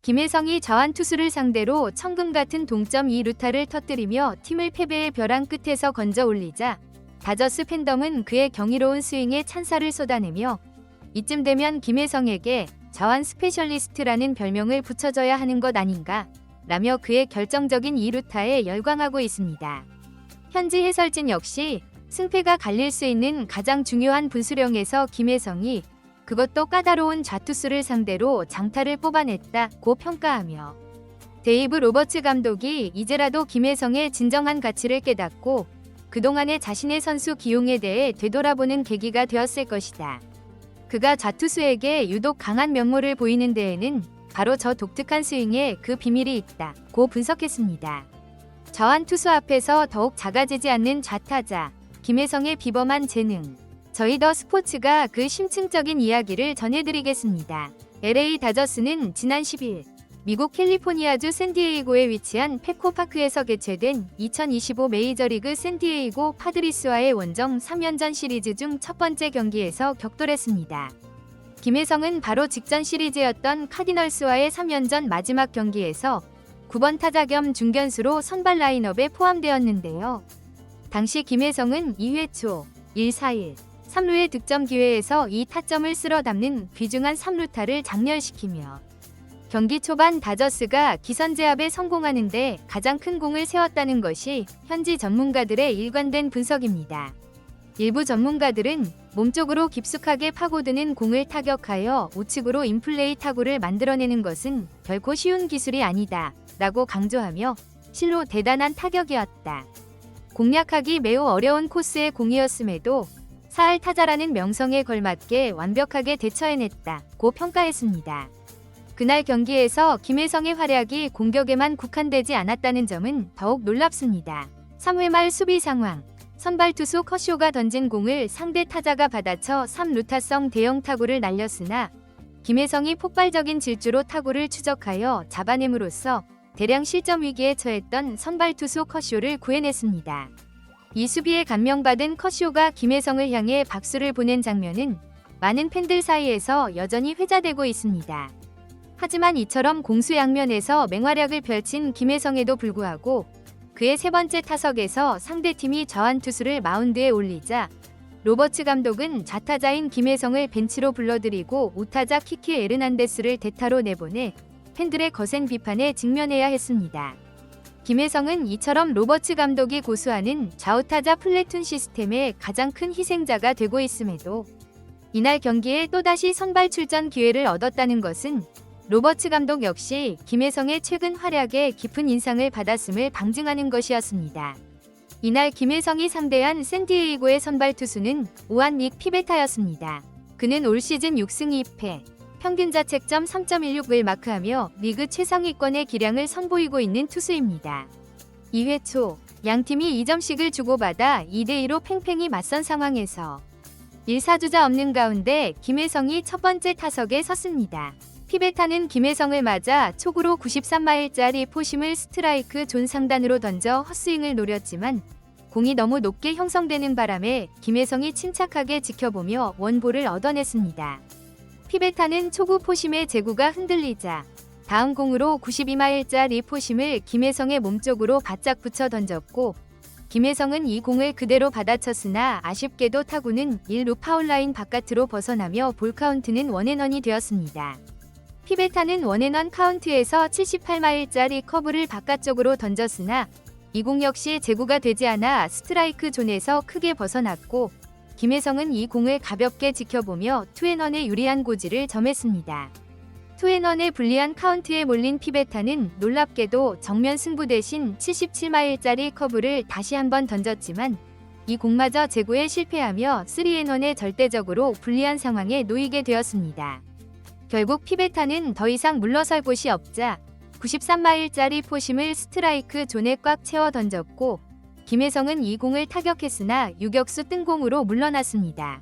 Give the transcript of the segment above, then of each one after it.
김혜성이 자완 투수를 상대로 천금 같은 동점 2루타를 터뜨리며 팀을 패배의 벼랑 끝에서 건져 올리자 다저스 팬덤은 그의 경이로운 스윙에 찬사를 쏟아내며 이쯤 되면 김혜성에게 자완 스페셜리스트라는 별명을 붙여줘야 하는 것 아닌가 라며 그의 결정적인 2루타에 열광하고 있습니다. 현지 해설진 역시 승패가 갈릴 수 있는 가장 중요한 분수령에서 김혜성이 그것도 까다로운 좌투수를 상대로 장타를 뽑아냈다고 평가하며 데이브 로버츠 감독이 이제라도 김혜성의 진정한 가치를 깨닫고 그동안의 자신의 선수 기용에 대해 되돌아보는 계기가 되었을 것이다. 그가 좌투수에게 유독 강한 면모를 보이는 데에는 바로 저 독특한 스윙에 그 비밀이 있다고 분석했습니다. 저한 투수 앞에서 더욱 작아지지 않는 좌타자 김혜성의 비범한 재능. 저희 더 스포츠가 그 심층적인 이야기를 전해드리겠습니다. LA 다저스는 지난 10일 미국 캘리포니아주 샌디에이고에 위치한 페코파크에서 개최된 2025 메이저리그 샌디에이고 파드리스와의 원정 3연전 시리즈 중 첫 번째 경기에서 격돌했습니다. 김혜성은 바로 직전 시리즈였던 카디널스와의 3연전 마지막 경기에서 9번 타자 겸 중견수로 선발 라인업에 포함되었는데요. 당시 김혜성은 2회 초 1-4-1 3루의 득점 기회에서 이 타점을 쓸어 담는 귀중한 3루타를 장렬시키며 경기 초반 다저스가 기선 제압에 성공하는데 가장 큰 공을 세웠다는 것이 현지 전문가들의 일관된 분석입니다. 일부 전문가들은 몸쪽으로 깊숙하게 파고드는 공을 타격하여 우측으로 인플레이 타구를 만들어내는 것은 결코 쉬운 기술이 아니다 라고 강조하며 실로 대단한 타격이었다. 공략하기 매우 어려운 코스의 공이었음에도 사할 타자라는 명성에 걸맞게 완벽하게 대처해냈다고 평가했습니다. 그날 경기에서 김혜성의 활약이 공격에만 국한되지 않았다는 점은 더욱 놀랍습니다. 3회 말 수비 상황. 선발 투수 커쇼가 던진 공을 상대 타자가 받아쳐 3루타성 대형 타구를 날렸으나 김혜성이 폭발적인 질주로 타구를 추적하여 잡아냄으로써 대량 실점 위기에 처했던 선발 투수 커쇼를 구해냈습니다. 이 수비에 감명받은 커쇼가 김혜성을 향해 박수를 보낸 장면은 많은 팬들 사이에서 여전히 회자되고 있습니다. 하지만 이처럼 공수양면에서 맹활약을 펼친 김혜성에도 불구하고 그의 세 번째 타석에서 상대팀이 저한 투수를 마운드에 올리자 로버츠 감독은 좌타자인 김혜성을 벤치로 불러들이고 우타자 키키 에르난데스를 대타로 내보내 팬들의 거센 비판에 직면해야 했습니다. 김혜성은 이처럼 로버츠 감독이 고수하는 좌우타자 플래툰 시스템의 가장 큰 희생자가 되고 있음에도 이날 경기에 또다시 선발 출전 기회를 얻었다는 것은 로버츠 감독 역시 김혜성의 최근 활약에 깊은 인상을 받았음을 방증하는 것이었습니다. 이날 김혜성이 상대한 샌디에이고의 선발 투수는 오한 닉 피베타였습니다. 그는 올 시즌 6승 2패, 평균 자책점 3.16을 마크하며 리그 최상위권의 기량을 선보이고 있는 투수입니다. 2회 초 양팀이 2점씩을 주고받아 2대2로 팽팽히 맞선 상황에서 1사주자 없는 가운데 김혜성이 첫 번째 타석에 섰습니다. 피베타는 김혜성을 맞아 초구로 93마일짜리 포심을 스트라이크 존 상단으로 던져 헛스윙을 노렸지만 공이 너무 높게 형성되는 바람에 김혜성이 침착하게 지켜보며 원볼을 얻어냈습니다. 피베타는 초구 포심의 제구가 흔들리자 다음 공으로 92마일짜리 포심을 김혜성의 몸쪽으로 바짝 붙여 던졌고 김혜성은 이 공을 그대로 받아쳤으나 아쉽게도 타구는 1루 파울라인 바깥으로 벗어나며 볼카운트는 원앤원이 되었습니다. 피베타는 원앤원 카운트에서 78마일짜리 커브를 바깥쪽으로 던졌으나 이 공 역시 제구가 되지 않아 스트라이크 존에서 크게 벗어났고 김혜성은 이 공을 가볍게 지켜보며 투앤원의 유리한 고지를 점했습니다. 투앤원의 불리한 카운트에 몰린 피베타는 놀랍게도 정면 승부 대신 77마일짜리 커브를 다시 한번 던졌지만 이 공마저 제구에 실패하며 3&1의 절대적으로 불리한 상황에 놓이게 되었습니다. 결국 피베타는 더 이상 물러설 곳이 없자 93마일짜리 포심을 스트라이크 존에 꽉 채워 던졌고 김혜성은 이 공을 타격했으나 유격수 뜬공으로 물러났습니다.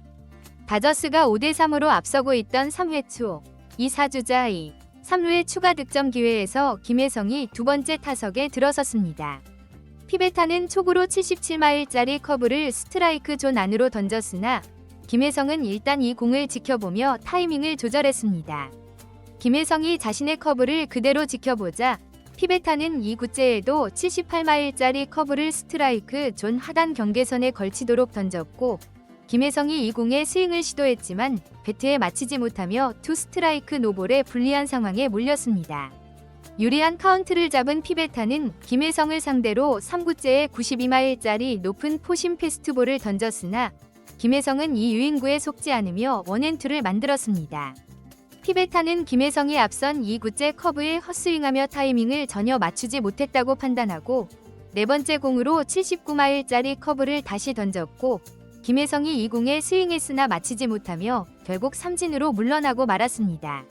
다저스가 5대3으로 앞서고 있던 3회 초 2사주자 2, 3루의 추가 득점 기회에서 김혜성이 두 번째 타석에 들어섰습니다. 피베타는 초구로 77마일짜리 커브를 스트라이크 존 안으로 던졌으나 김혜성은 일단 이 공을 지켜보며 타이밍을 조절했습니다. 김혜성이 자신의 커브를 그대로 지켜보자 피베타는 이 굿제에도 78마일짜리 커브를 스트라이크 존 하단 경계선에 걸치도록 던졌고 김혜성이 이 공에 스윙을 시도했지만 배트에 맞히지 못하며 투 스트라이크 노볼에 불리한 상황에 몰렸습니다. 유리한 카운트를 잡은 피베타는 김혜성을 상대로 3구째에 92마일짜리 높은 포심 패스트볼을 던졌으나 김혜성은 이 유인구에 속지 않으며 원앤투를 만들었습니다. 피베타는 김혜성이 앞선 2구째 커브에 헛스윙하며 타이밍을 전혀 맞추지 못했다고 판단하고 네 번째 공으로 79마일짜리 커브를 다시 던졌고 김혜성이 이 공에 스윙했으나 맞히지 못하며 결국 삼진으로 물러나고 말았습니다.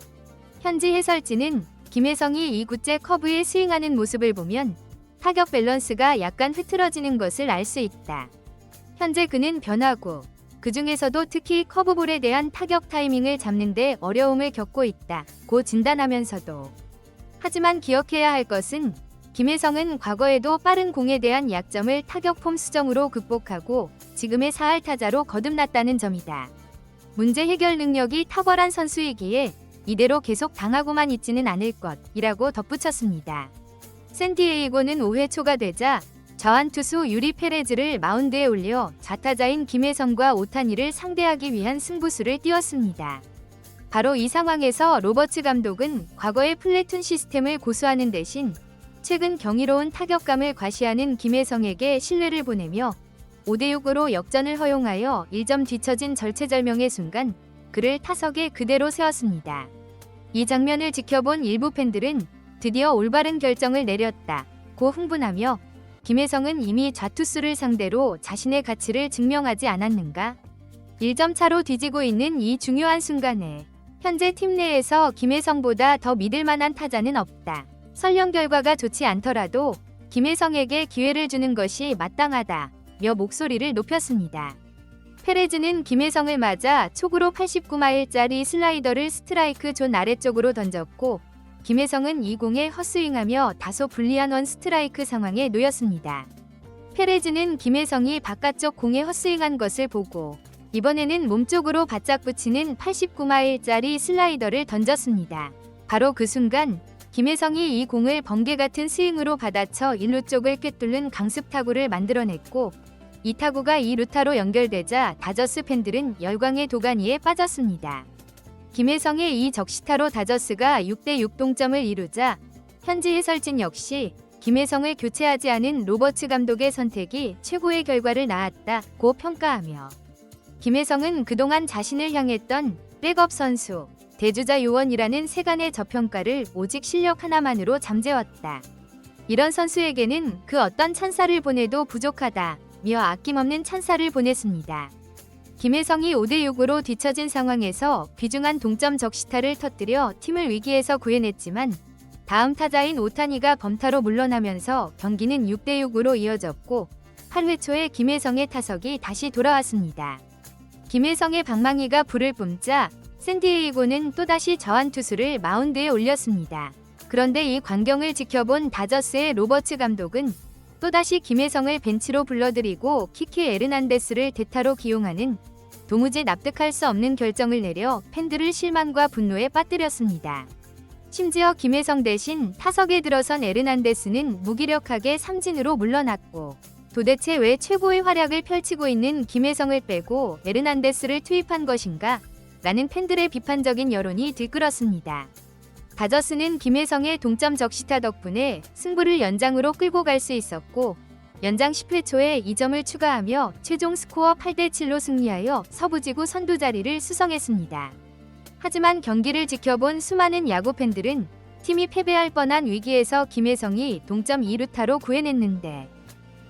현지 해설진은 김혜성이 2구째 커브에 스윙하는 모습을 보면 타격 밸런스가 약간 흐트러지는 것을 알 수 있다. 현재 그는 변화구, 그 중에서도 특히 커브볼에 대한 타격 타이밍을 잡는 데 어려움을 겪고 있다고 진단하면서도 하지만 기억해야 할 것은 김혜성은 과거에도 빠른 공에 대한 약점을 타격 폼 수정으로 극복하고 지금의 4할 타자로 거듭났다는 점이다. 문제 해결 능력이 탁월한 선수이기에 이대로 계속 당하고만 있지는 않을 것이라고 덧붙였습니다. 샌디에이고는 5회 초가 되자 좌완 투수 유리 페레즈를 마운드에 올려 좌타자인 김혜성과 오타니를 상대하기 위한 승부수를 띄웠습니다. 바로 이 상황에서 로버츠 감독은 과거의 플래툰 시스템을 고수하는 대신 최근 경이로운 타격감을 과시하는 김혜성에게 신뢰를 보내며 5대6으로 역전을 허용하여 1점 뒤처진 절체절명의 순간 그를 타석에 그대로 세웠습니다. 이 장면을 지켜본 일부 팬들은 드디어 올바른 결정을 내렸다고 흥분하며 김혜성은 이미 좌투수를 상대로 자신의 가치를 증명하지 않았는가? 1점 차로 뒤지고 있는 이 중요한 순간에 현재 팀 내에서 김혜성보다 더 믿을 만한 타자는 없다. 설령 결과가 좋지 않더라도 김혜성에게 기회를 주는 것이 마땅하다며 목소리를 높였습니다. 페레즈는 김혜성을 맞아 촉으로 89마일짜리 슬라이더를 스트라이크 존 아래쪽으로 던졌고 김혜성은 이 공에 헛스윙하며 다소 불리한 원 스트라이크 상황에 놓였습니다. 페레즈는 김혜성이 바깥쪽 공에 헛스윙한 것을 보고 이번에는 몸쪽으로 바짝 붙이는 89마일짜리 슬라이더를 던졌습니다. 바로 그 순간 김혜성이 이 공을 번개 같은 스윙으로 받아쳐 1루 쪽을 꿰뚫는 강습 타구를 만들어냈고 이 타구가 2루타로 연결되자 다저스 팬들은 열광의 도가니에 빠졌습니다. 김혜성의 이 적시타로 다저스가 6대6 동점을 이루자 현지 해설진 역시 김혜성을 교체하지 않은 로버츠 감독의 선택이 최고의 결과를 낳았다고 평가하며 김혜성은 그동안 자신을 향했던 백업 선수, 대주자 요원이라는 세간의 저평가를 오직 실력 하나만으로 잠재웠다. 이런 선수에게는 그 어떤 찬사를 보내도 부족하다며 아낌없는 찬사를 보냈습니다. 김혜성이 5대6으로 뒤처진 상황에서 귀중한 동점 적시타를 터뜨려 팀을 위기에서 구해냈지만 다음 타자인 오타니가 범타로 물러나면서 경기는 6대6으로 이어졌고 8회 초에 김혜성의 타석이 다시 돌아왔습니다. 김혜성의 방망이가 불을 뿜자 샌디에이고는 또다시 좌완 투수를 마운드에 올렸습니다. 그런데 이 광경을 지켜본 다저스의 로버츠 감독은 또다시 김혜성을 벤치로 불러들이고 키키 에르난데스를 대타로 기용하는 도무지 납득할 수 없는 결정을 내려 팬들을 실망과 분노에 빠뜨렸습니다. 심지어 김혜성 대신 타석에 들어선 에르난데스는 무기력하게 삼진으로 물러났고 도대체 왜 최고의 활약을 펼치고 있는 김혜성을 빼고 에르난데스를 투입한 것인가? 라는 팬들의 비판적인 여론이 들끓었습니다. 다저스는 김혜성의 동점 적시타 덕분에 승부를 연장으로 끌고 갈 수 있었고 연장 10회 초에 2점을 추가하며 최종 스코어 8대7로 승리하여 서부지구 선두 자리를 수성했습니다. 하지만 경기를 지켜본 수많은 야구 팬들은 팀이 패배할 뻔한 위기에서 김혜성이 동점 2루타로 구해냈는데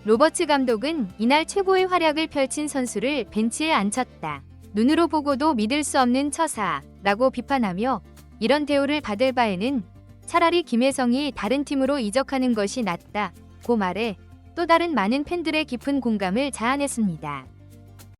로버츠 감독은 이날 최고의 활약을 펼친 선수를 벤치에 앉혔다. 눈으로 보고도 믿을 수 없는 처사라고 비판하며 이런 대우를 받을 바에는 차라리 김혜성이 다른 팀으로 이적하는 것이 낫다고 말해 또 다른 많은 팬들의 깊은 공감을 자아냈습니다.